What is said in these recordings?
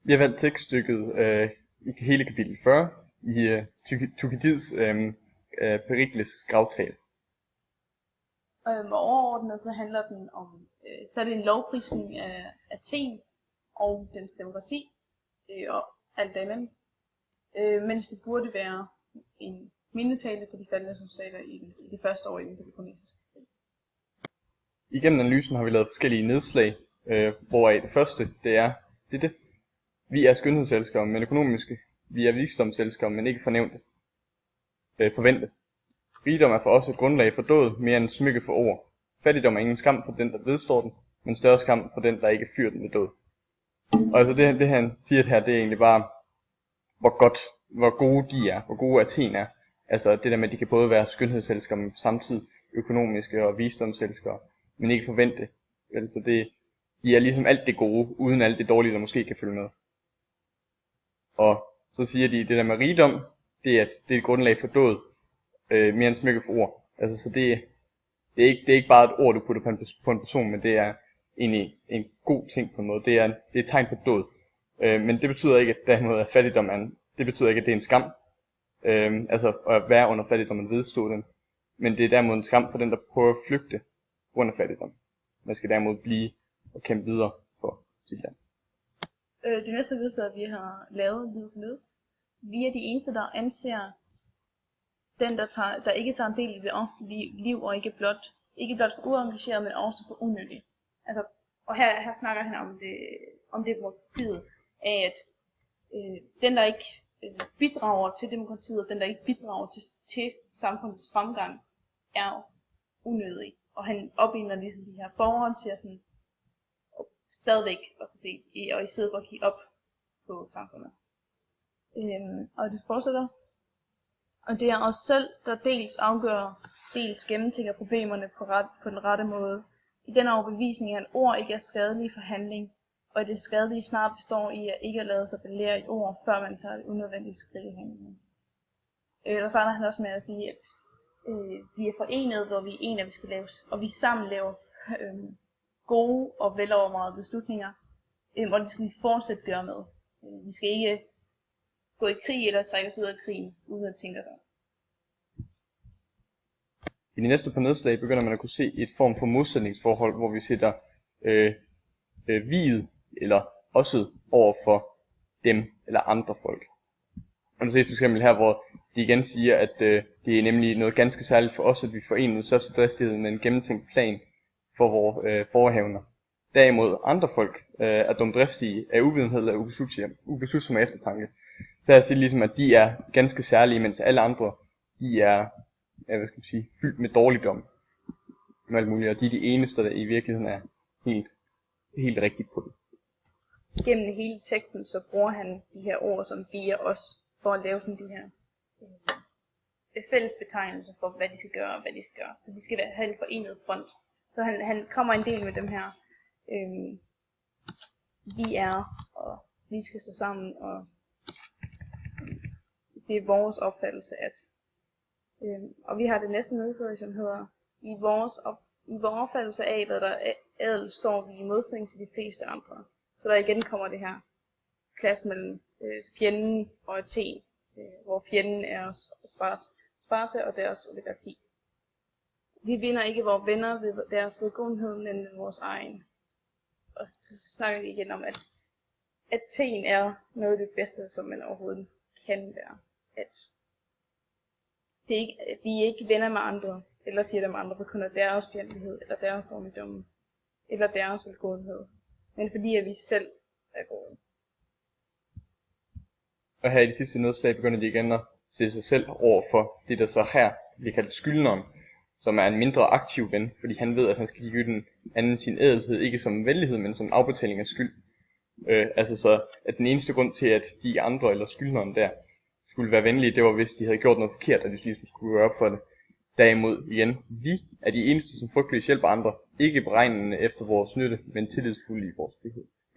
Vi har valgt tekststykket i hele kapitel 40 i Thukydides Perikles gravtale. Og overordnet så handler den om, så er det en lovprisning af Athen og dens demokrati og alt derimellem. Mens det burde være en mindetale for de faldne soldater i det første år i den peloponnesiske krig. Igennem analysen har vi lavet forskellige nedslag, hvoraf det første, det er dette. Vi er skønhedselskere, men økonomiske. Vi er visdomselskere, men ikke forvente. Rigdom er for os et grundlag for dåd, mere end smykke for ord. Fattigdom er ingen skam for den, der vedstår den, men større skam for den, der ikke fyrer den ved død. Og altså det han siger her, det er egentlig bare, hvor gode de er, hvor gode Athen er. Altså det der med, at de kan både være skønhedselskere, men samtidig økonomiske og visdomselskere, men ikke forvente. Altså de er ligesom alt det gode, uden alt det dårlige, der måske kan følge med. Og så siger de, det der med rigdom, det er et grundlag for dåd, mere end smykke for ord. Altså så det er ikke bare et ord, du putter på en person, men det er egentlig en god ting på en måde. Det er et tegn på dåd. Men det betyder ikke, at derimod er fattigdom det betyder ikke, at det er en skam. Altså at være under fattigdom og vedstå den. Men det er derimod en skam for den, der prøver at flygte under fattigdom. Man skal derimod blive og kæmpe videre for sit land. Det næste ledsagelse, vi har lavet, lyder således. Vi er de eneste, der anser den, der ikke tager en del i det offentlige liv, og ikke blot for uengageret, men også for unødig. Altså, og her snakker han om demokratiet, af at den, der ikke bidrager til demokratiet, den, der ikke bidrager til samfundets fremgang, er unødig. Og han opildner ligesom de her borgere til at sådan, stadigvæk at tage del i, og i stedet for at kigge op på samfundet. Og det fortsætter. Og det er os selv, der dels afgør, dels gennemtænker problemerne på den rette måde. I den overbevisning, at ord ikke er skadelige for handling, og at det skadelige snart består i at ikke lade sig belære i ord, før man tager et unødvendigt skridt i handlingen. Og så er han også med at sige, at vi er forenet, hvor vi er enige, at vi skal lave, og vi sammen laver gode og velovervejede beslutninger, og det skal vi fortsat gøre med. Vi skal ikke gå i krig eller trække os ud af krigen, uden at tænke os om. I de næste par nedslag begynder man at kunne se et form for modsætningsforhold, hvor vi sætter viet eller også over for dem eller andre folk. Og du ser for eksempel her, hvor de igen siger, at det er nemlig noget ganske særligt for os, at vi forener største dristighed med en gennemtænkt plan for vores forehavner. Derimod andre folk er dumdristige af uvidenhed eller ubeslutsomme eftertanke. Så jeg siger ligesom, at de er ganske særlige, mens alle andre, de er fyldt med dårligdom. Og alt muligt, og de er de eneste, der i virkeligheden er helt rigtigt på det. Gennem hele teksten, så bruger han de her ord som vi og os, for at lave sådan de her fælles betegnelser for, hvad de skal gøre og hvad de skal gøre. Så de skal have en forenet front. Så han kommer en del med dem her. Vi er, og vi skal stå sammen, og det er vores opfattelse, at og vi har det næste nedsættelse, som hedder i vores opfattelse af, hvad der er adel, står vi i modsætning til de fleste andre. Så der igen kommer det her klasse mellem fjenden og Athen, hvor fjenden er Sparta og deres oligarki. Vi vinder ikke vores venner ved deres vedgåenhed, men ved vores egen. Og så snakker vi igen om, at Athen er noget af det bedste, som man overhovedet kan være. At vi er ikke venner med andre, eller fjender med andre på grund af deres fjendtlighed, eller deres dårligdomme, eller deres velgåenhed, men fordi at vi selv er gode. Og her i de sidste nedslag begynder de igen at se sig selv over for det, der så her bliver kaldt skyldneren, som er en mindre aktiv ven, fordi han ved, at han skal give den anden sin ædelhed, ikke som venlighed, men som afbetaling af skyld. Altså så, at den eneste grund til, at de andre eller skyldneren der skulle være venlige, det var hvis de havde gjort noget forkert, at de ligesom skulle gøre op for det. Derimod igen, vi er de eneste, som frygteligt hjælper andre, ikke beregnende efter vores nytte, men tillidsfulde i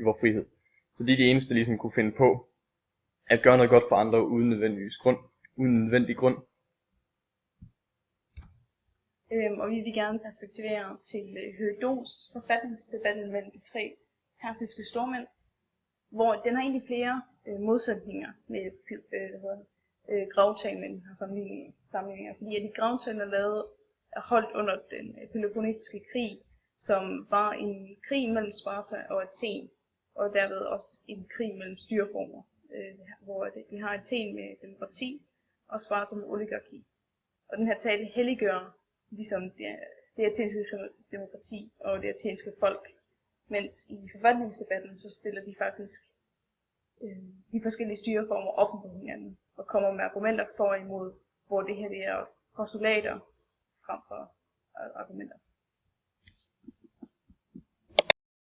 vores frihed. Så de er de eneste, der ligesom kunne finde på at gøre noget godt for andre uden nødvendig grund. Og vi vil gerne perspektivere til Herodots forfatningsdebatten mellem de tre persiske stormænd. hvor den har egentlig flere modsætninger med gravtalen, men har sammenligninger, fordi at de gravtalen er holdt under den peloponnesiske krig, som var en krig mellem Sparta og Athen, og derved også en krig mellem styreformer, hvor vi har Athen med demokrati og Sparta med oligarki. Og den her tale helliggør ligesom det athenske demokrati og det athenske folk, mens i forfatningsdebatten så stiller de faktisk de forskellige styreformer op på hinanden og kommer med argumenter for og imod, hvor det her det er postulater frem for argumenter.